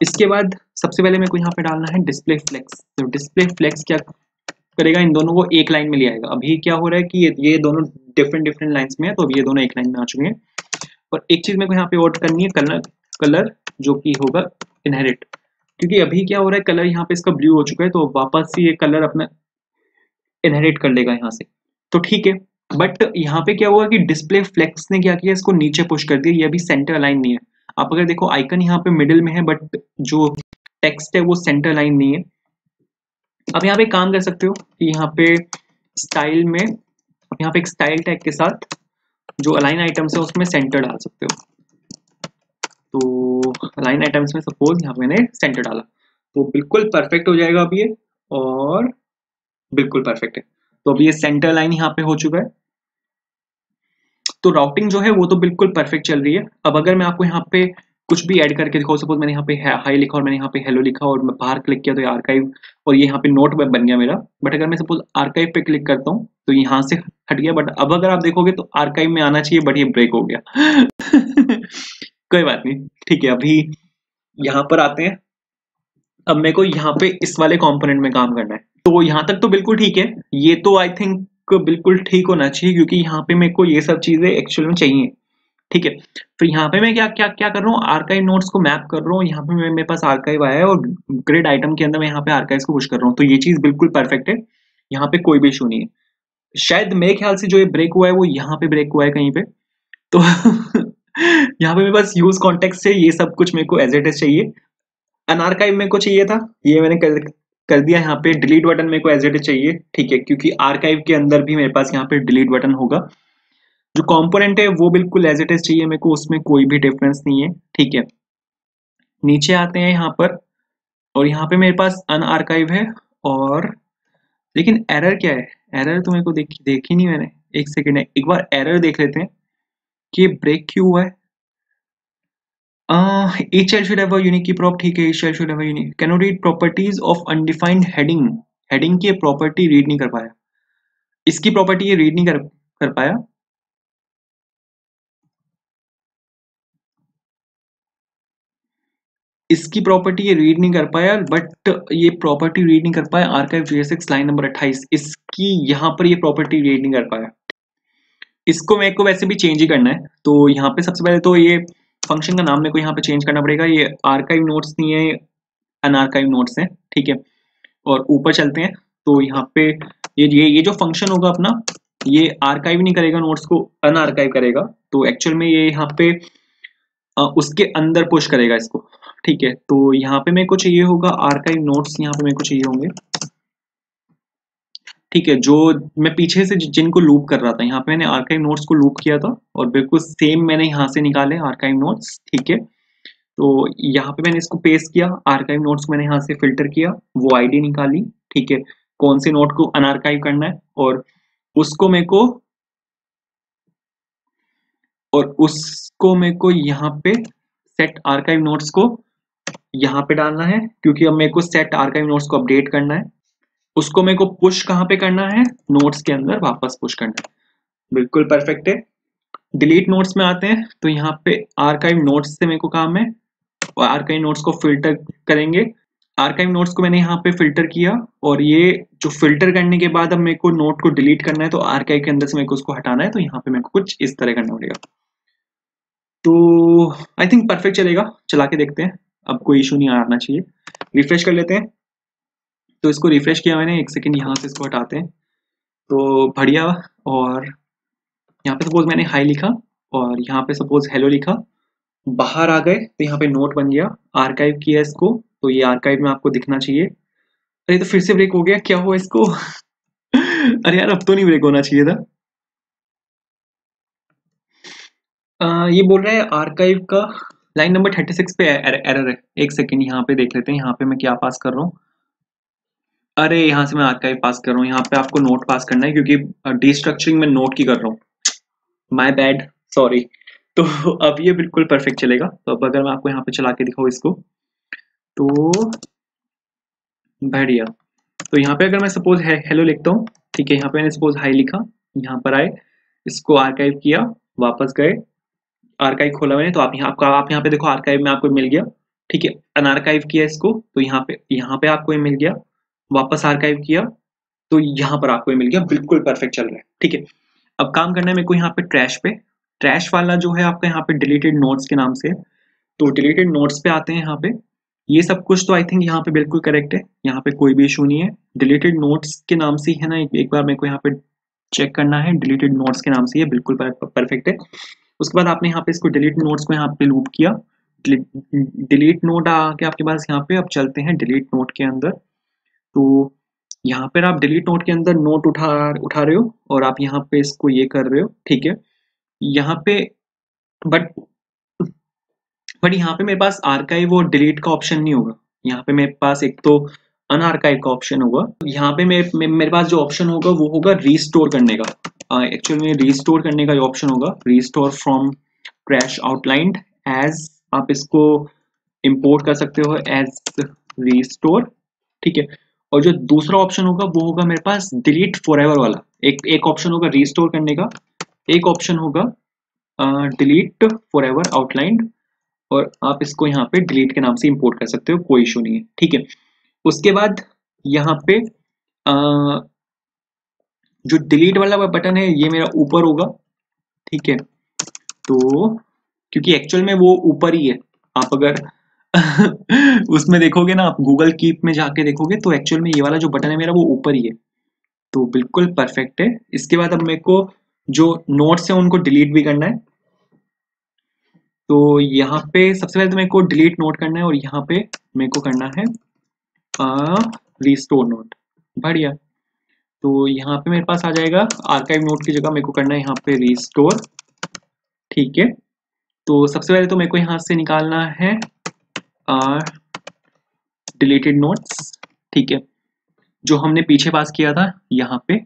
इसके बाद सबसे पहले मेरे को यहाँ पे डालना है डिस्प्ले फ्लेक्स। तो डिस्प्ले फ्लेक्स क्या करेगा, इन दोनों को एक लाइन में ले आएगा। अभी क्या हो रहा है कि ये दोनों डिफरेंट लाइंस में है, तो अभी ये दोनों एक लाइन में आ चुके हैं। और एक चीज मेरे को यहाँ पे और करनी है, कलर जो कि होगा इनहेरिट, क्योंकि अभी क्या हो रहा है कलर यहाँ पे इसका ब्लू हो चुका है, तो वापस से ये कलर अपना इनहेरिट कर लेगा यहाँ से। तो ठीक है। बट यहाँ पे क्या हुआ कि डिस्प्ले फ्लेक्स ने क्या किया, इसको नीचे पुश कर दिया। ये अभी सेंटर अलाइन नहीं है। आप अगर देखो आइकन यहाँ पे मिडिल में है, बट जो टेक्स्ट है वो सेंटर अलाइन नहीं है। अब यहाँ पे काम कर सकते हो कि यहाँ पे स्टाइल में, यहाँ पे एक स्टाइल टैग के साथ जो अलाइन आइटम्स है उसमें सेंटर डाल सकते हो। तो अलाइन आइटम्स में सपोज यहाँ पे मैंने सेंटर डाला, तो बिल्कुल परफेक्ट हो जाएगा अब ये, और बिल्कुल परफेक्ट है। तो अभी ये सेंटर लाइन यहाँ पे हो चुका है। तो राउटिंग जो है वो तो बिल्कुल परफेक्ट चल रही है। अब अगर मैं आपको यहाँ पे कुछ भी ऐड करके दिखाऊं, सपोज मैंने यहाँ पे हाई लिखा और मैंने यहाँ पे हेलो लिखा और मैं बाहर क्लिक किया तो ये आर्काइव और ये यहाँ पे नोट बन गया मेरा। बट अगर मैं सपोज आर्काइव पे क्लिक करता हूँ तो यहाँ से हट गया। बट अब अगर आप देखोगे तो आर्काइव में आना चाहिए, बट ये ब्रेक हो गया। कोई बात नहीं। ठीक है। अभी यहाँ पर आते हैं। अब मेरे को यहाँ पे इस वाले कंपोनेंट में काम करना है। तो यहाँ तक तो बिल्कुल ठीक है, ये तो आई थिंक बिल्कुल ठीक होना चाहिए, क्योंकि यहाँ पे मेरे को ये सब चीजें एक्चुअल में चाहिए। ठीक है, फिर यहाँ पे मैं क्या क्या क्या कर रहा हूँ, आर्काइव नोट्स को मैप कर रहा हूँ। यहाँ पे मेरे पास आर्काइव आया है और ग्रिड आइटम के अंदर मैं यहाँ पे आर्काइव को पुश कर रहा हूँ, तो ये चीज बिल्कुल परफेक्ट है, यहाँ पे कोई भी इशू नहीं है। शायद मेरे ख्याल से जो ये ब्रेक हुआ है वो यहाँ पे ब्रेक हुआ है कहीं पे, तो यहाँ पे मेरे पास यूज कॉन्टेक्स्ट से ये सब कुछ मेरे को एज इट इज चाहिए। अनआर्काइव मेरे को चाहिए था, ये मैंने कर दिया। यहाँ पे डिलीट बटन मेरे को एज इट इज चाहिए, ठीक है, क्योंकि आर्काइव के अंदर भी मेरे पास यहाँ पे डिलीट बटन होगा। जो कंपोनेंट है वो बिल्कुल एज इट इज चाहिए मेरे को, उसमें कोई भी डिफरेंस नहीं है। ठीक है, नीचे आते हैं यहाँ पर, और यहाँ पे मेरे पास अनआर्काइव है, और लेकिन एरर क्या है, एरर तो मेरे को देखी नहीं मैंने। एक सेकेंड है, एक बार एरर देख लेते हैं कि ये ब्रेक क्यों हुआ है। each child should have a unique key prop, ठीक है, each child should have a unique, cannot read properties of undefined heading, heading की प्रॉपर्टी रीड नहीं कर पाया, इसकी प्रॉपर्टी ये रीड नहीं कर पाया। इसकी प्रॉपर्टी ये रीड नहीं कर पाया, बट ये प्रॉपर्टी रीड नहीं कर पाया आर्काइव JSX लाइन नंबर 28, इसकी यहाँ पर ये प्रॉपर्टी रीड नहीं कर पाया। इसको मेरे को वैसे भी चेंज ही करना है, तो यहाँ पे सबसे पहले तो ये फंक्शन का नाम मेरे को यहाँ पे चेंज करना पड़ेगा। ये आर्काइव नोट्स नहीं है, अनआर्काइव नोट्स है, ठीक है। और ऊपर चलते हैं, तो यहाँ पे ये जो फंक्शन होगा अपना, ये आर्काइव नहीं करेगा नोट्स को, अनआर्काइव करेगा। तो एक्चुअल में ये यहाँ पे उसके अंदर पुश करेगा इसको, ठीक है। तो यहाँ पे मेरे को चाहिए होगा आर्काइव नोट्स, यहाँ पे मेरे को चाहिए होंगे, ठीक है, जो मैं पीछे से जिनको लूप कर रहा था, यहाँ पे मैंने आर्काइव नोट्स को लूप किया था और बिल्कुल सेम मैंने यहाँ से निकाले आर्काइव नोट्स, ठीक है। तो यहाँ पे मैंने इसको पेस्ट किया, आर्काइव नोट्स को मैंने यहाँ से फिल्टर किया, वो आईडी निकाली, ठीक है, कौन से नोट को अनआर्काइव करना है, और उसको मेरे को यहाँ पे सेट आर्काइव नोट्स को यहाँ पे डालना है, क्योंकि अब मेरे को सेट आर्काइव नोट्स को अपडेट करना है। उसको मेरे को पुश कहाँ पे करना है, नोट्स के अंदर वापस पुश करना है, बिल्कुल परफेक्ट है। डिलीट नोट्स में आते हैं, तो यहाँ पे आर्काइव नोट्स से मेरे को काम है, और आर्काइव नोट्स को फिल्टर करेंगे। आर्काइव नोट्स को मैंने यहाँ पे फिल्टर किया, और ये जो फिल्टर करने के बाद अब मेरे को नोट को डिलीट करना है, तो आर्काइव के अंदर से मेरे को उसको हटाना है, तो यहाँ पे मेरे को कुछ इस तरह करना पड़ेगा। तो आई थिंक परफेक्ट चलेगा, चला के देखते हैं, अब कोई इशू नहीं आना चाहिए। रिफ्रेश कर लेते हैं, तो इसको रिफ्रेश किया मैंने, एक सेकेंड यहाँ से इसको हटाते हैं, तो बढ़िया। और यहाँ पे सपोज मैंने हाई लिखा, और यहाँ पे सपोज हेलो लिखा, बाहर आ गए, तो यहाँ पे नोट बन गया, आर्काइव किया इसको, तो ये आर्काइव में आपको दिखना चाहिए। अरे तो फिर से ब्रेक हो गया, क्या हुआ इसको? अरे यार अब तो नहीं ब्रेक होना चाहिए था। ये बोल रहा है आर्काइव का लाइन नंबर 36 पे एरर है। एक सेकेंड यहाँ पे देख लेते हैं, यहाँ पे मैं क्या पास कर रहा हूँ। अरे यहाँ से मैं आर्काइव पास कर रहा हूँ, यहाँ पे आपको नोट पास करना है, क्योंकि डिस्ट्रक्चरिंग में नोट की कर रहा हूँ, माय बैड, सॉरी। तो अब ये बिल्कुल परफेक्ट चलेगा। तो अब अगर मैं आपको यहाँ पे चला के दिखाऊँ इसको, तो बढ़िया। तो यहाँ पे अगर मैं सपोज हेलो लिखता हूँ, ठीक है, यहाँ पे मैंने सपोज हाई लिखा, यहाँ पर आए, इसको आर्काइव किया, वापस गए, आर्काइव खोला मैंने, तो आप यहाँ पे देखो आर्काइव में आपको मिल गया, ठीक है। अनआर्काइव किया इसको, तो यहाँ पे आपको ये मिल गया, वापस आर्काइव किया, तो यहाँ पर आपको ये मिल गया, बिल्कुल परफेक्ट चल रहा है, ठीक है। अब काम करना है मेरे को यहाँ पे ट्रैश वाला जो है आपका यहाँ पे डिलीटेड नोट्स के नाम से, तो डिलीटेड नोट्स पे आते हैं। यहाँ पे ये सब कुछ तो आई थिंक यहाँ पे बिल्कुल करेक्ट है, यहाँ पे कोई भी इशू नहीं है। डिलीटेड नोट्स के नाम से ही है ना, एक बार मेरे को यहाँ पे चेक करना है, डिलीटेड नोट्स के नाम से ये बिल्कुल परफेक्ट है। उसके बाद आपने यहाँ पे इसको डिलीट नोट्स को यहाँ पे लूप किया, डिलीट नोट आके आपके पास यहाँ पे। अब चलते हैं डिलीट नोट के अंदर, तो यहाँ पर आप डिलीट नोट के अंदर नोट उठा रहे हो, और आप यहाँ पे इसको ये कर रहे हो, ठीक है। यहाँ पे बट यहाँ पे मेरे पास आर्काइव और डिलीट का ऑप्शन नहीं होगा, यहाँ पे मेरे पास एक तो अनआर्काइव का ऑप्शन होगा। यहाँ पे मेरे पास जो ऑप्शन होगा वो होगा रीस्टोर करने का। एक्चुअली में रीस्टोर करने का जो ऑप्शन होगा, restore from crash outlined as, आप इसको इंपोर्ट कर सकते हो एज रीस्टोर, ठीक है। और जो दूसरा ऑप्शन होगा वो होगा मेरे पास डिलीट फॉरएवर वाला। एक ऑप्शन होगा रीस्टोर करने का, एक ऑप्शन होगा डिलीट फॉरएवर आउटलाइंड, और आप इसको यहाँ पे डिलीट के नाम से इंपोर्ट कर सकते हो, कोई इशू नहीं है, ठीक है। उसके बाद यहाँ पे जो डिलीट वाला बटन है ये मेरा ऊपर होगा, ठीक है। तो क्योंकि एक्चुअल में वो ऊपर ही है, आप अगर उसमें देखोगे ना, आप गूगल कीप में जाके देखोगे तो एक्चुअल में ये वाला जो बटन है मेरा वो ऊपर ही है, तो बिल्कुल परफेक्ट है। इसके बाद अब मेरे को जो नोट्स है उनको डिलीट भी करना है, तो यहाँ पे सबसे पहले तो मेरे को डिलीट नोट करना है और यहाँ पे मेरे को करना है रिस्टोर नोट, बढ़िया। तो यहाँ पे मेरे पास आ जाएगा आर्काइव नोट की जगह मेरे को करना है यहाँ पे रिस्टोर, ठीक है। तो सबसे पहले तो मेरे को यहाँ से निकालना है डिलीटेड नोट्स, ठीक है, जो हमने पीछे पास किया था यहाँ पे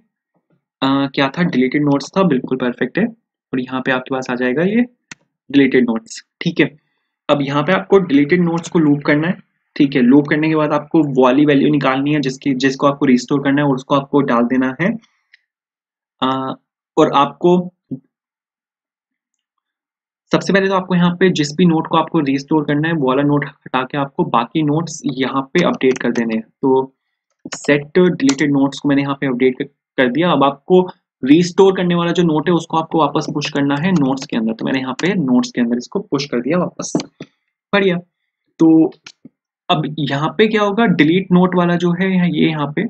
क्या था, डिलीटेड नोट्स था, बिल्कुल परफेक्ट है। और यहाँ पे आपके पास आ जाएगा ये डिलीटेड नोट्स, ठीक है। अब यहाँ पे आपको डिलीटेड नोट्स को लूप करना है, ठीक है। लूप करने के बाद आपको वो वाली वैल्यू निकालनी है जिसको आपको रिस्टोर करना है और उसको आपको डाल देना है। और आपको सबसे पहले तो आपको यहाँ पे जिस भी नोट को आपको रिस्टोर करना है वो वाला नोट हटा के आपको बाकी नोट्स यहाँ पे अपडेट कर देने हैं। तो सेट डिलीटेड नोट्स को मैंने यहाँ पे अपडेट कर दिया। अब आपको रिस्टोर करने वाला जो नोट है उसको आपको वापस पुश करना है नोट्स के अंदर, तो मैंने यहाँ पे नोट्स के अंदर इसको पुश कर दिया वापस, बढ़िया। तो अब यहाँ पे क्या होगा, डिलीट नोट वाला जो है ये यहाँ पे,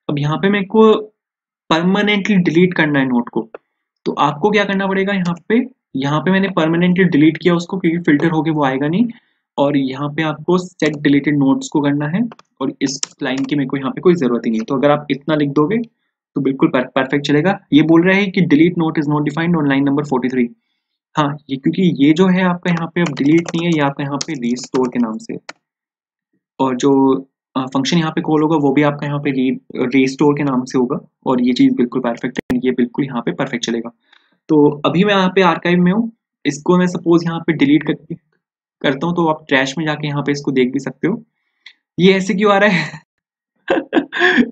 अब यहाँ पे मेरे को परमानेंटली डिलीट करना है नोट को। तो आपको क्या करना पड़ेगा, यहाँ पे मैंने परमानेंटली डिलीट किया उसको क्योंकि फिल्टर होके वो आएगा नहीं। और यहाँ पे आपको सेट डिलीटेड नोट्स को करना है और इस लाइन की मेरे को यहाँ पे कोई जरूरत ही नहीं है। तो अगर आप इतना लिख दोगे तो बिल्कुल परफेक्ट चलेगा। ये बोल रहा है कि delete note is not defined on line number 43। हाँ, ये क्योंकि ये जो है आपका यहाँ पे अब डिलीट नहीं है, ये आपका यहाँ पे रिस्टोर के नाम से, और जो फंक्शन यहाँ पे कॉल होगा वो भी आपका यहाँ पे रिस्टोर के नाम से होगा। और ये चीज़ बिल्कुल परफेक्ट है, ये बिल्कुल यहाँ पे परफेक्ट चलेगा। तो अभी मैं यहाँ पे आर्काइव में हूँ, इसको मैं सपोज यहाँ पे डिलीट करता हूँ, तो आप ट्रैश में जाके यहाँ पे इसको देख भी सकते हो। ये ऐसे क्यों आ रहा है?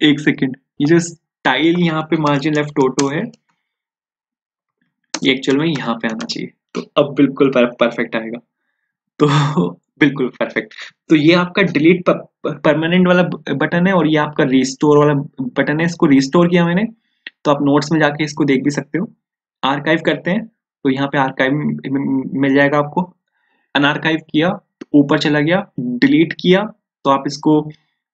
एक सेकेंड, ये जो स्टाइल यहाँ पे मार्जिन लेफ्ट ऑटो है ये एक्चुअल में यहाँ पे आना चाहिए, तो अब बिल्कुल परफेक्ट आएगा। तो बिल्कुल परफेक्ट। तो ये आपका डिलीट परमानेंट वाला बटन है और ये आपका रिस्टोर वाला बटन है। इसको रिस्टोर किया मैंने, तो आप नोट्स में जाके इसको देख भी सकते हो। आर्काइव करते हैं तो यहाँ पे आर्काइव मिल जाएगा आपको। अनआर्काइव किया तो ऊपर चला गया, डिलीट किया तो आप इसको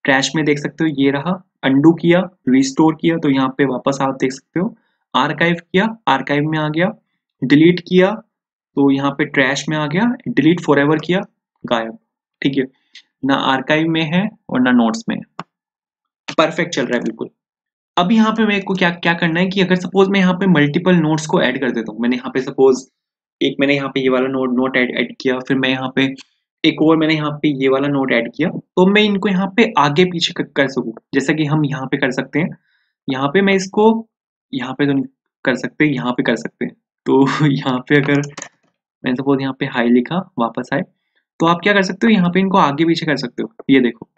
ट्रैश में देख सकते हो, ये रहा। अंडू किया, रिस्टोर किया तो यहाँ पे वापस आप देख सकते हो। आर्काइव किया, आर्काइव में आ गया। डिलीट किया तो यहाँ पे ट्रैश में आ गया। डिलीट फॉरएवर किया, गायब, ठीक है। ना आर्काइव में है और ना नोट्स में है, परफेक्ट चल रहा है बिल्कुल। अब यहाँ पे मेरे को क्या क्या करना है कि अगर सपोज मैं यहाँ पे मल्टीपल नोट्स को ऐड कर देता हूँ, मैंने यहाँ पे सपोज मैंने यहाँ पे ये वाला नोट ऐड किया, फिर मैं यहाँ पे एक और मैंने यहाँ पे ये वाला नोट ऐड किया, तो मैं इनको यहाँ पे आगे पीछे कर सकूँ, जैसा कि हम यहाँ पे कर सकते हैं। यहाँ पे मैं इसको यहाँ पे तो नहीं कर सकते, यहाँ पे कर सकते हैं। तो यहाँ पे अगर मैंने सपोज यहाँ पे हाई लिखा, वापस आए, तो आप क्या कर सकते हो, यहाँ पे इनको आगे पीछे कर सकते हो। ये देखो,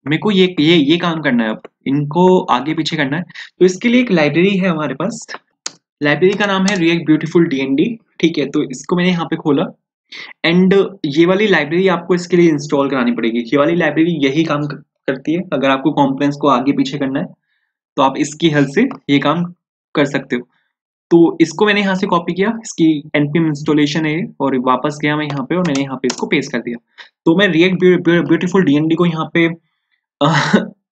मेरे को ये काम करना है, अब इनको आगे पीछे करना है। तो इसके लिए एक लाइब्रेरी है हमारे पास, लाइब्रेरी का नाम है रिएक्ट ब्यूटीफुल डीएनडी, ठीक है। तो इसको मैंने यहाँ पे खोला एंड ये वाली लाइब्रेरी आपको इसके लिए इंस्टॉल करानी पड़ेगी। ये वाली लाइब्रेरी यही काम करती है। अगर आपको कॉम्पोनेंट्स को आगे पीछे करना है तो आप इसकी हेल्प से ये काम कर सकते हो। तो इसको मैंने यहाँ से कॉपी किया, इसकी npm इंस्टॉलेशन है और वापस गया मैं यहाँ पे और मैंने यहाँ पे इसको पेस्ट कर दिया। तो मैं रिएक्ट ब्यूटीफुल डीएनडी को यहाँ पे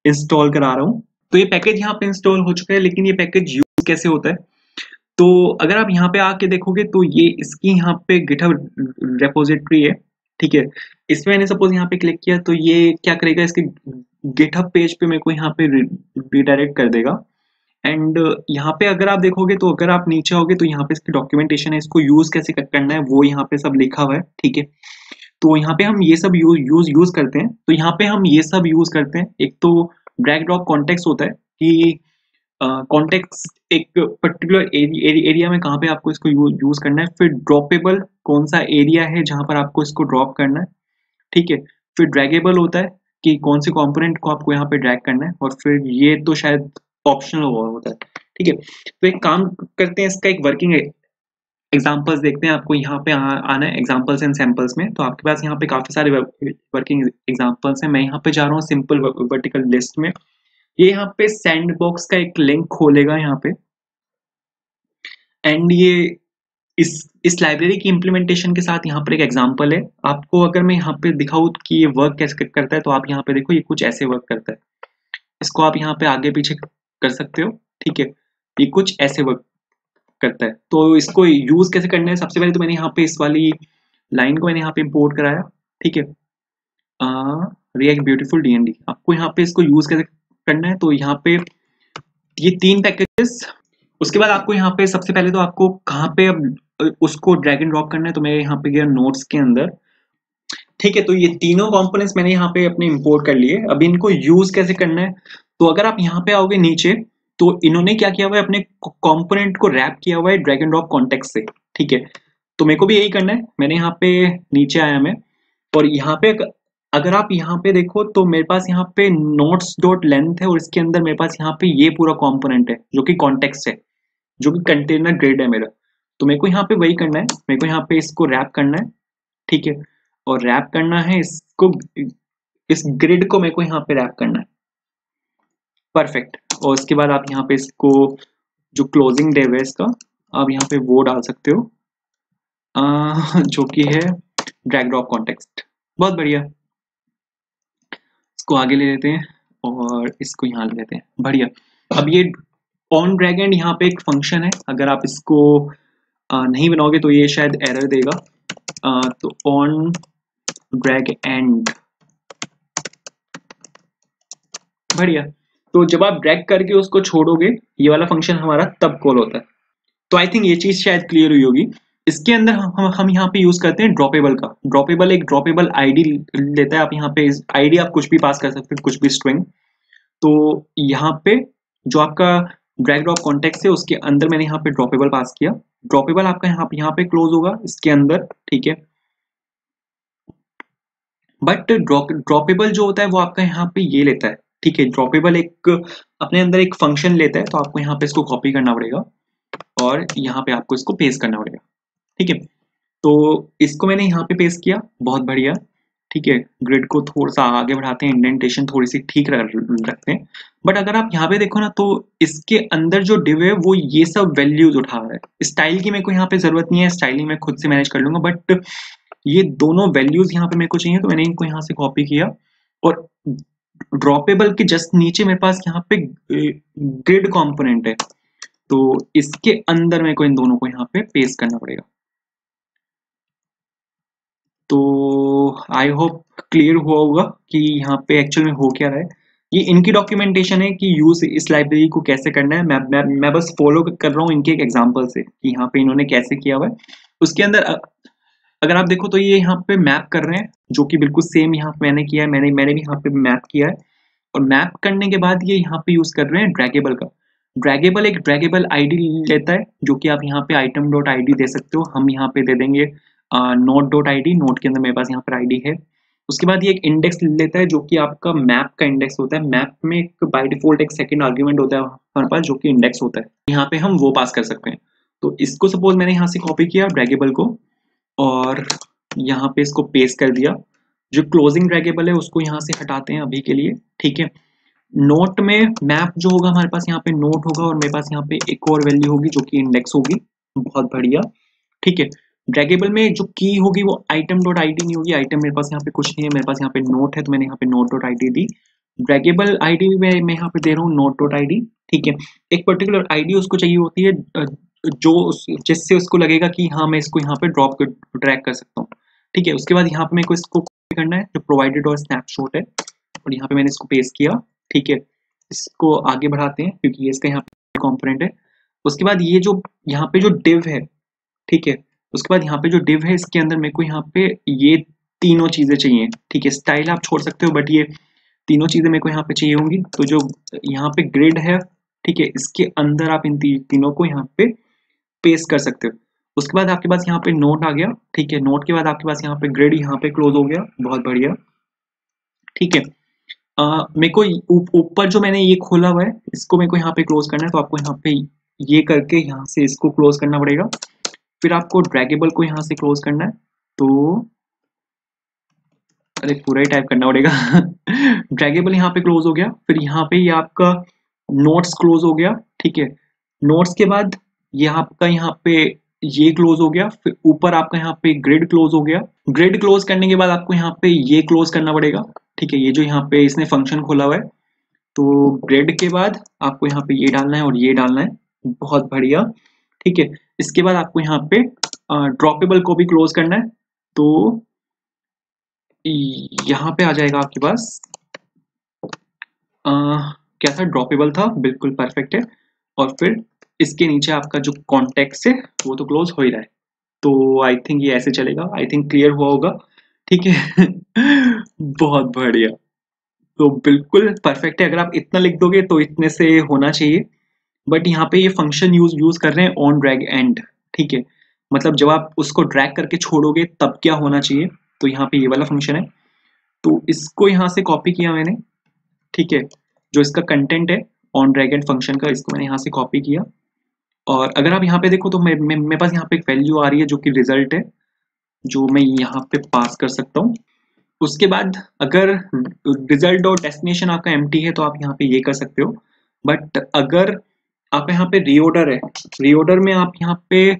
इंस्टॉल करा रहा हूँ। तो ये पैकेज यहाँ पे इंस्टॉल हो चुका है, लेकिन ये पैकेज यूज कैसे होता है, तो अगर आप यहाँ पे आके देखोगे तो ये इसकी यहाँ पे गिटहब रेपोजिटरी है, ठीक है। इसमें मैंने सपोज यहाँ पे क्लिक किया तो ये क्या करेगा, इसके गिटहब पेज पे मेरे को यहाँ पे रिडायरेक्ट कर देगा। एंड यहाँ पे अगर आप देखोगे तो अगर आप नीचे आओगे तो यहाँ पे इसकी डॉक्यूमेंटेशन है, इसको यूज कैसे करना है वो यहाँ पे सब लिखा हुआ है, ठीक है। तो यहाँ पे हम ये सब यूज करते हैं। तो यहाँ पे हम ये सब यूज करते हैं। एक तो ड्रैग ड्रॉप कॉन्टेक्स्ट होता है कि कॉन्टेक्स्ट एक पर्टिकुलर एरिया में कहाँ पे आपको इसको यूज करना है। फिर ड्रॉपेबल, कौन सा एरिया है जहाँ पर आपको इसको ड्रॉप करना है, ठीक है। फिर ड्रैगेबल होता है कि कौन से कंपोनेंट को आपको यहाँ पे ड्रैग करना है। और फिर ये तो शायद ऑप्शनल होता है, ठीक है। तो एक काम करते हैं, इसका एक वर्किंग एग्जाम्पल्स देखते हैं, आपको यहाँ पे आना है एग्जाम्पल्स एंड सैम्पल्स में। तो आपके पास यहाँ पे काफी सारे वर्किंग एग्जाम्पल्स हैं। मैं यहाँ पे जा रहा हूँ सिंपल वर्टिकल लिस्ट में। ये यहाँ पे सैंडबॉक्स का एक लिंक खोलेगा यहाँ पे, एंड ये इस लाइब्रेरी की इम्प्लीमेंटेशन के साथ यहाँ पर एक एग्जाम्पल है। आपको अगर मैं यहाँ पे दिखाऊँ कि ये वर्क कैसे करता है, तो आप यहाँ पे देखो ये कुछ ऐसे वर्क करता है। इसको आप यहाँ पे आगे पीछे कर सकते हो, ठीक है। ये कुछ ऐसे वर्क करता है। तो इसको यूज कैसे करना है, सबसे पहले तो मैंने यहाँ पे इस वाली लाइन को मैंने यहाँ पे इम्पोर्ट कराया, ठीक है। रिएक्ट ब्यूटीफुल डीएनडी, आपको यहाँ पे इसको यूज कैसे करना है, तो यहाँ पे ये 3 पैकेजेस। उसके बाद आपको यहाँ पे सबसे पहले तो आपको कहाँ पे अब उसको ड्रैग एंड ड्रॉप करना है, तो मैं यहाँ पे गया नोट्स के अंदर, ठीक है। तो ये तीनों कंपोनेंट्स मैंने यहाँ पे अपने इंपोर्ट कर लिए। अब इनको यूज कैसे करना है, तो अगर आप यहाँ पे आओगे नीचे, तो इन्होंने क्या किया हुआ है, अपने कंपोनेंट को रैप किया हुआ है ड्रैग एंड ड्रॉप कॉन्टेक्स्ट से, ठीक है। तो मेरे को भी यही करना है। मैंने यहाँ पे नीचे आया मैं, और यहाँ पे अगर आप यहाँ पे देखो तो मेरे पास यहाँ पे नोट्स डॉट लेंथ है, और इसके अंदर मेरे पास यहाँ पे ये पूरा कॉम्पोनेंट है जो कि कॉन्टेक्स्ट है, जो कि कंटेनर ग्रिड है मेरा। तो मेरे को यहाँ पे वही करना है, मेरे को यहाँ पे इसको रैप करना है, ठीक है। और रैप करना है इसको, इस ग्रिड को मेरे को यहाँ पे रैप करना है, परफेक्ट। और उसके बाद आप यहाँ पे इसको जो क्लोजिंग डिव है इसका, आप यहाँ पे वो डाल सकते हो, जो कि है ड्रैग ड्रॉप कॉन्टेक्स्ट। बहुत बढ़िया, इसको आगे ले लेते हैं और इसको यहाँ ले लेते हैं, बढ़िया। अब ये ऑन ड्रैग एंड यहाँ पे एक फंक्शन है, अगर आप इसको नहीं बनाओगे तो ये शायद एरर देगा। तो ऑन ड्रैग एंड, बढ़िया। तो जब आप ड्रैग करके उसको छोड़ोगे, ये वाला फंक्शन हमारा तब कॉल होता है। तो आई थिंक ये चीज शायद क्लियर हुई होगी। इसके अंदर हम यहाँ पे यूज करते हैं ड्रॉपेबल का। ड्रॉपेबल एक ड्रॉपेबल आईडी लेता है। आप यहाँ पे आईडी आप कुछ भी पास कर सकते हैं, कुछ भी स्ट्रिंग। तो यहाँ पे जो आपका ड्रैग ड्रॉप कॉन्टेक्स्ट है, उसके अंदर मैंने यहाँ पे ड्रॉपेबल पास किया। ड्रॉपेबल आपका यहाँ पे क्लोज होगा इसके अंदर, ठीक है। बट ड्रॉपेबल जो होता है वो आपका यहाँ पे ये लेता है, ठीक है। ड्रॉपेबल एक अपने अंदर एक फंक्शन लेता है, तो आपको यहाँ पे इसको कॉपी करना पड़ेगा और यहाँ पे आपको इसको पेस्ट करना पड़ेगा, ठीक है। तो इसको मैंने यहाँ पे पेस्ट किया, बहुत बढ़िया, ठीक है। ग्रिड को थोड़ा सा आगे बढ़ाते हैं, इंडेंटेशन थोड़ी सी ठीक रखते हैं। बट अगर आप यहाँ पे देखो ना, तो इसके अंदर जो डिव है वो ये सब वैल्यूज उठा रहा है। स्टाइल की मेरे को यहाँ पे जरूरत नहीं है, स्टाइलिंग मैं खुद से मैनेज कर लूंगा। बट ये दोनों वैल्यूज यहाँ पे मेरे को चाहिए, तो मैंने इनको यहाँ से कॉपी किया, और ड्रॉपेबल के जस्ट नीचे मेरे पास यहाँ पे ग्रिड कंपोनेंट है, तो इसके अंदर मेरे को इन दोनों को यहाँ पे पेस्ट करना पड़ेगा। तो आई होप क्लियर हुआ होगा कि यहाँ पे एक्चुअल में हो क्या रहा है। ये इनकी डॉक्यूमेंटेशन है कि यूज इस लाइब्रेरी को कैसे करना है। मैं बस फॉलो कर रहा हूँ इनके एक एग्जांपल से कि यहाँ पे इन्होंने कैसे किया हुआ है। उसके अंदर अगर आप देखो तो ये यहाँ पे मैप कर रहे हैं, जो कि बिल्कुल सेम यहाँ पे मैंने किया है। मैंने भी यहाँ पे मैप किया है, और मैप करने के बाद ये यहाँ पे यूज कर रहे हैं ड्रैगेबल का। ड्रैगेबल एक ड्रैगेबल आईडी लेता है, जो कि आप यहाँ पे आइटम डॉट आईडी दे सकते हो। हम यहाँ पे दे देंगे नोट डॉट आईडी। नोट के अंदर मेरे पास यहाँ पर आईडी है। उसके बाद ये एक इंडेक्स लेता है, जो कि आपका मैप का इंडेक्स होता है। मैप में एक बाय डिफॉल्ट एक सेकंड आर्ग्यूमेंट होता है हमारे पास, जो कि इंडेक्स होता है। यहाँ पे हम वो पास कर सकते हैं। तो इसको सपोज मैंने यहाँ से कॉपी किया ड्रैगेबल को, और यहाँ पे इसको पेस्ट कर दिया। जो क्लोजिंग ड्रैगेबल है उसको यहाँ से हटाते हैं अभी के लिए, ठीक है। नोट में मैप जो होगा हमारे पास यहाँ पे नोट होगा, और मेरे पास यहाँ पे एक और वैल्यू होगी जो कि इंडेक्स होगी। बहुत बढ़िया, ठीक है। ड्रैगेबल में जो की होगी वो आइटम डॉट आईडी नहीं होगी। आइटम मेरे पास यहाँ पे कुछ नहीं है, मेरे पास यहाँ पे नोट है, तो मैंने यहाँ पे नोट डॉट आईडी दी। ड्रैगेबल आईडी में मैं यहाँ पे दे रहा हूँ नोट डॉट आईडी, ठीक है। एक पर्टिकुलर आईडी उसको चाहिए होती है, जो जिससे उसको लगेगा कि हाँ मैं इसको यहाँ पे ड्रॉप ड्रैग कर सकता हूँ, ठीक है। उसके बाद यहाँ पे मेरे को इसको कॉपी करना है, जो प्रोवाइडेड और स्नैपशॉट है, और यहाँ पे मैंने इसको पेस्ट किया, ठीक है। इसको आगे बढ़ाते हैं क्योंकि ये इसका यहाँ पे कॉम्पोनेंट है। उसके बाद ये जो यहाँ पे जो डिव है, ठीक है। उसके बाद यहाँ पे जो डिव है, इसके अंदर मेरे को यहाँ पे ये तीनों चीजें चाहिए, ठीक है। स्टाइल आप छोड़ सकते हो, बट ये तीनों चीजें मेरे को यहाँ पे चाहिए होंगी। तो जो यहाँ पे ग्रिड है, ठीक है, इसके अंदर आप इन तीनों को यहाँ पे पेस्ट कर सकते हो। उसके बाद आपके पास यहाँ पे नोट आ गया, ठीक है। नोट के बाद आपके पास यहाँ पे ग्रिड यहाँ पे क्लोज हो गया, बहुत बढ़िया, ठीक है। मेरे को ऊपर जो मैंने ये खोला हुआ है, इसको मेरे को यहाँ पे क्लोज करना है, तो आपको यहाँ पे ये करके यहाँ से इसको क्लोज करना पड़ेगा। फिर आपको ड्रैगेबल को यहाँ से क्लोज करना है, तो अरे पूरा ही टाइप करना पड़ेगा। ड्रैगेबल यहाँ पे क्लोज हो गया। फिर यहाँ पे ये आपका नोट्स क्लोज हो गया, ठीक है। नोट्स के बाद ये आपका यहाँ पे ये क्लोज हो गया। फिर ऊपर आपका यहाँ पे ग्रिड क्लोज हो गया। ग्रिड क्लोज करने के बाद आपको यहाँ पे ये क्लोज करना पड़ेगा, ठीक है। ये जो यहाँ पे इसने फंक्शन खोला हुआ है, तो ग्रिड के बाद आपको यहाँ पे ये डालना है और ये डालना है। बहुत बढ़िया, ठीक है। इसके बाद आपको यहाँ पे ड्रॉपेबल को भी क्लोज करना है, तो यहाँ पे आ जाएगा आपके पास क्या था, ड्रॉपेबल था, बिल्कुल परफेक्ट है। और फिर इसके नीचे आपका जो कॉन्टेक्स्ट है वो तो क्लोज हो ही रहा है, तो आई थिंक ये ऐसे चलेगा। आई थिंक क्लियर हुआ होगा, ठीक है। बहुत बढ़िया, तो बिल्कुल परफेक्ट है। अगर आप इतना लिख दोगे तो इतने से होना चाहिए, बट यहाँ पे ये फंक्शन यूज कर रहे हैं ऑन ड्रैग एंड, ठीक है। मतलब जब आप उसको ड्रैग करके छोड़ोगे तब क्या होना चाहिए, तो यहाँ पे ये वाला फंक्शन है। तो इसको यहाँ से कॉपी किया मैंने, ठीक है। जो इसका कंटेंट है ऑन ड्रैग एंड फंक्शन का, इसको मैंने यहाँ से कॉपी किया। और अगर आप यहाँ पे देखो तो मेरे पास यहाँ पे एक वैल्यू आ रही है जो कि रिजल्ट है, जो मैं यहाँ पे पास कर सकता हूँ। उसके बाद अगर रिजल्ट और डेस्टिनेशन आपका एम्प्टी है तो आप यहाँ पे ये कर सकते हो। बट अगर आप यहाँ पे रीऑर्डर है, रीऑर्डर में आप यहाँ पे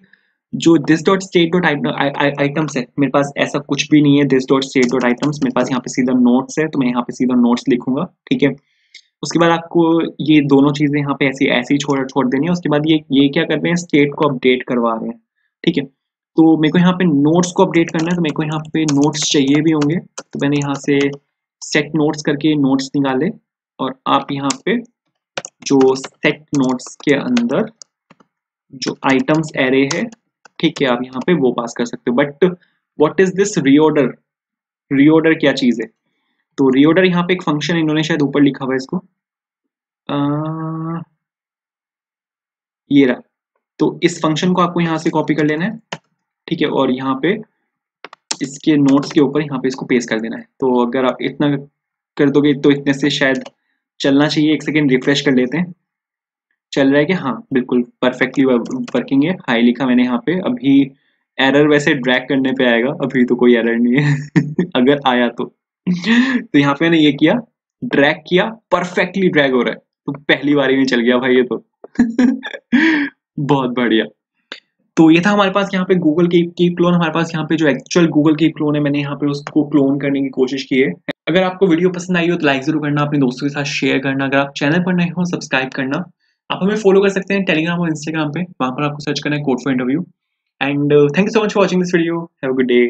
जो this dot state dot items है, मेरे पास ऐसा कुछ भी नहीं है this dot state dot items. मेरे पास यहाँ पे सीधा नोट्स है, तो मैं यहाँ पे सीधा नोट्स लिखूंगा, ठीक है। उसके बाद आपको ये दोनों चीजें यहाँ पे ऐसी ऐसी छोड़ देनी है। उसके बाद ये क्या कर रहे हैं, स्टेट को अपडेट करवा रहे हैं, ठीक है। तो मेरे को यहाँ पे नोट्स को अपडेट करना है, तो मेरे को यहाँ पे नोट्स चाहिए भी होंगे, तो मैंने यहाँ से सेट नोट्स करके नोट्स निकाले। और आप यहाँ पे जो सेट नोट्स के अंदर जो आइटम्स एरे है, ठीक है, आप यहाँ पे वो पास कर सकते हो। But what is this reorder, reorder क्या चीज है, तो रीऑर्डर यहाँ पे एक फंक्शन, इन्होंने शायद ऊपर लिखा हुआ है इसको, ये रहा। तो इस फंक्शन को आपको यहाँ से कॉपी कर लेना है, ठीक है। और यहाँ पे इसके नोट्स के ऊपर यहाँ पे इसको पेस्ट कर देना है। तो अगर आप इतना कर दोगे तो इतने से शायद चलना चाहिए। एक सेकेंड रिफ्रेश कर लेते हैं, चल रहा है कि हाँ बिल्कुल परफेक्टली वर्किंग है। हाई लिखा मैंने यहाँ पे, अभी एरर वैसे ड्रैग करने पे आएगा, अभी तो कोई एरर नहीं है। अगर आया तो यहाँ पे मैंने ये किया, ड्रैग किया, परफेक्टली ड्रैग हो रहा है, तो पहली बारी में चल गया भाई ये तो। बहुत बढ़िया। तो ये था हमारे पास यहाँ पे गूगल की क्लोन। हमारे पास यहाँ पे जो एक्चुअल गूगल की क्लोन है, मैंने यहाँ पे उसको क्लोन करने की कोशिश की है। अगर आपको वीडियो पसंद आई हो तो लाइक जरूर करना, अपने दोस्तों के साथ शेयर करना। अगर आप चैनल पर नए हो सब्सक्राइब करना। आप हमें फॉलो कर सकते हैं टेलीग्राम और इंस्टाग्राम पे, वहां पर आपको सर्च करना है code for interview. And thank you so much for watching this video. Have a good day.